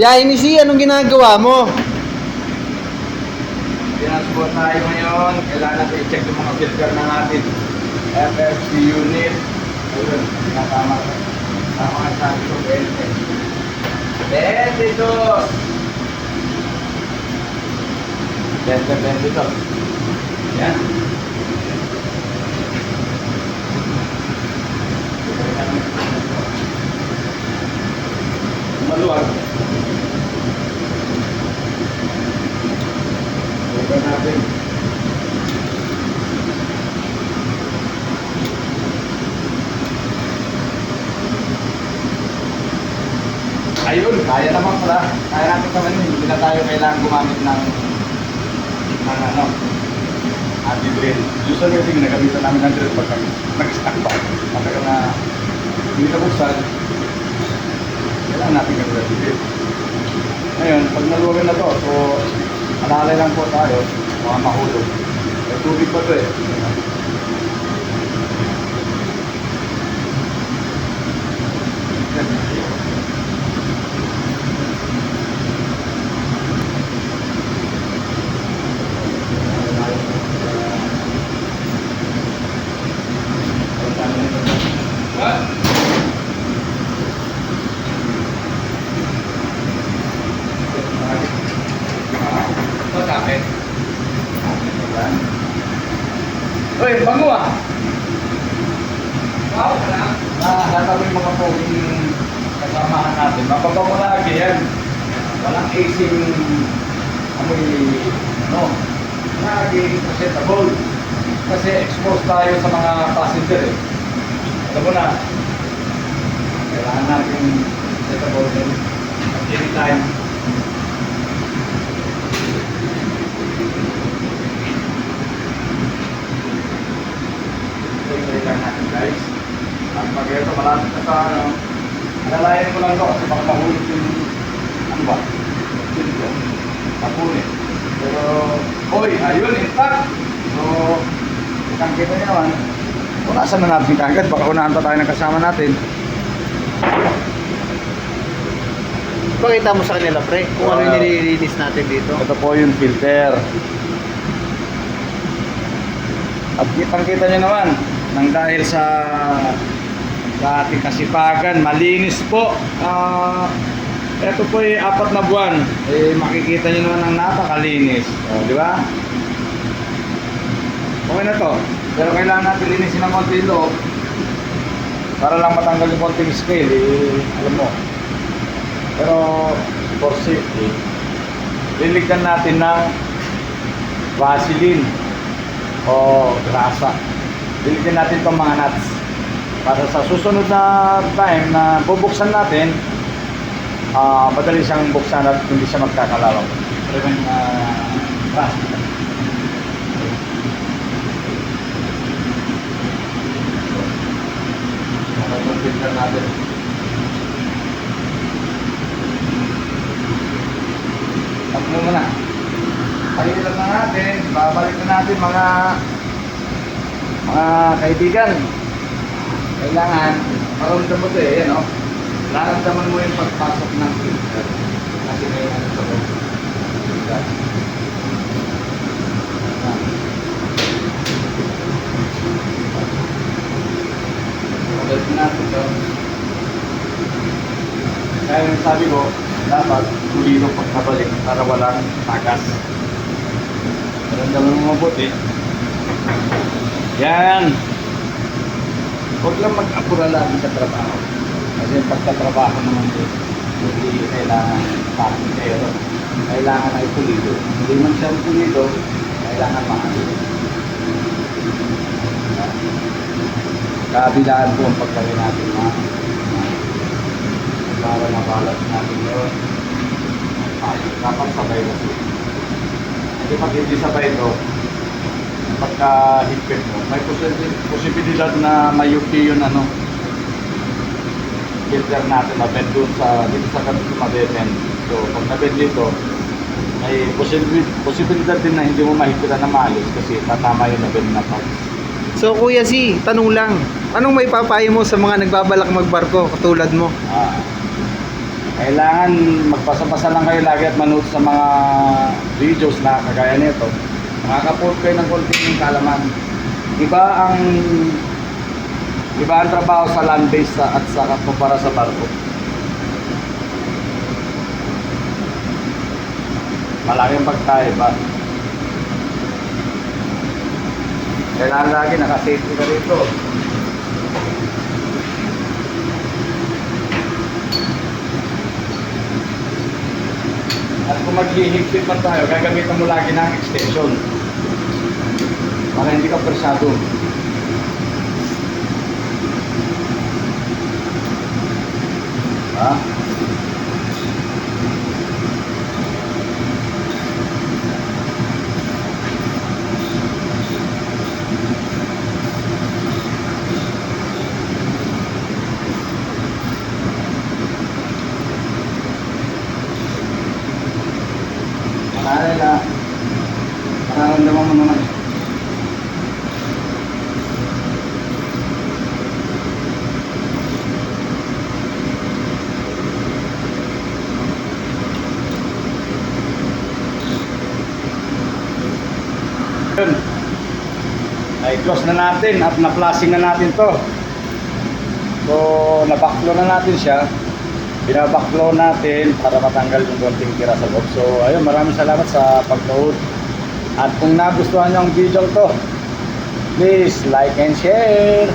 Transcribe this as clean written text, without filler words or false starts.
Biyahe ni Si, anong ginagawa mo? Pinasubot tayo ngayon. Kailangan natin i-check yung mga filter na natin. FFC unit. Ayun, nakatama ko. Tama nga sabi ko, 20. 22! 22. Yan. Maluwag. Open natin. Ayun, kaya naman pala. Kaya natin naman yun. Hindi na tayo kailangan gumamit ng ano, anti-drill. Usually kasi ginagamitan namin ng drill pag nag-stack pa. Matagal na hindi nabuksan. Kailangan natin gagawin drill. Ngayon, pag naluwagin na to, so alalay lang po tayo, mga mahulog. May tubig pa to eh. Uy, bango ah! Wow, wala. Hatawin yung mga poging kasamahan natin. Mapabango lagi yan. Walang acing amoy, no? Lagi presentable. Kasi exposed tayo sa mga passenger eh. Alam mo na, kailangan natin presentable din at anytime. Lang natin guys. At pag ito malapit na sa ano, alalayan ko lang ito kasi baka mahulog yung ano ba? Dito. Tapunin. Pero, oy, ayun, intact! So, isang kita naman. Unasan na natin kagad. Baka unahan pa tayo ng kasama natin. Pakita mo sa kanila, pre, kung ano yung nililinis natin dito. Ito po yung filter. At kitang-kita nyo naman, nang dahil sa ating kasipagan, malinis po. Ito po ay 4 na buwan. Makikita nyo naman ang napakalinis. Di ba? Okay na to. Pero kailangan natin linisin ng konti yung loob para lang matanggal yung konting scale. Alam mo. Pero for safety, liligtan natin ng Vaseline o grasa. Diligyan natin itong mga nuts para sa susunod na time na bubuksan natin, madali siyang buksan at hindi siya magkakalawang. Prevent plastic. Itong filter natin. Tap mo muna. Pahilan na natin, babalik na natin mga kaibigan. Kailangan maramdaman mo ito eh, no? Maramdaman mo yung pagpasok ng filter kasi may ano ito filter. Pagdalit natin ito. Kaya yung sabi ko, dapat tulido pagkabalik para walang tagas. Maramdaman mo mabuti. Yan. Huwag lang mag-apura lagi sa trabaho. Kasi pagkatrabaho naman din, hindi kailangan parang kayo. Kailangan ay pulido. Hindi man siya pulido, kailangan makalido. Kabilaan po ang pagkawin natin para nabalat natin yun. Dapat sabay na siya. Kasi pag hindi sabay ito, pagka-higpit mo, may posibilidad na mayuki yun ano, filter natin, mabend doon sa, dito sa kanito mabend. So, pag nabend dito, may posibilidad din na hindi mo mahigpitan na maalis kasi tatama yung nabend na parts. So Kuya Si, tanong lang, anong may papayo mo sa mga nagbabalak magbarko katulad mo? Kailangan magpasa-pasa lang kayo lagi at manood sa mga videos na kagaya nito. Makaka-pull kayo ng konting kalaman. Iba ang trabaho sa land base at sa kumpara sa barko. Malaking pagkaiba. Kailangan lagi naka-safety ka dito. At kung maghihigpit man tayo, gagamitan mo lagi ng extension para hindi ka persado. Ha? Nararamdaman mo naman. Yun. Ay close na natin at na-flashing na natin to. So nabaklo na natin siya. Binabaklo natin para matanggal yung konting tira sa loob. So ayun, maraming salamat sa pagnood. At kung nagustuhan nyo ang video to, please like and share.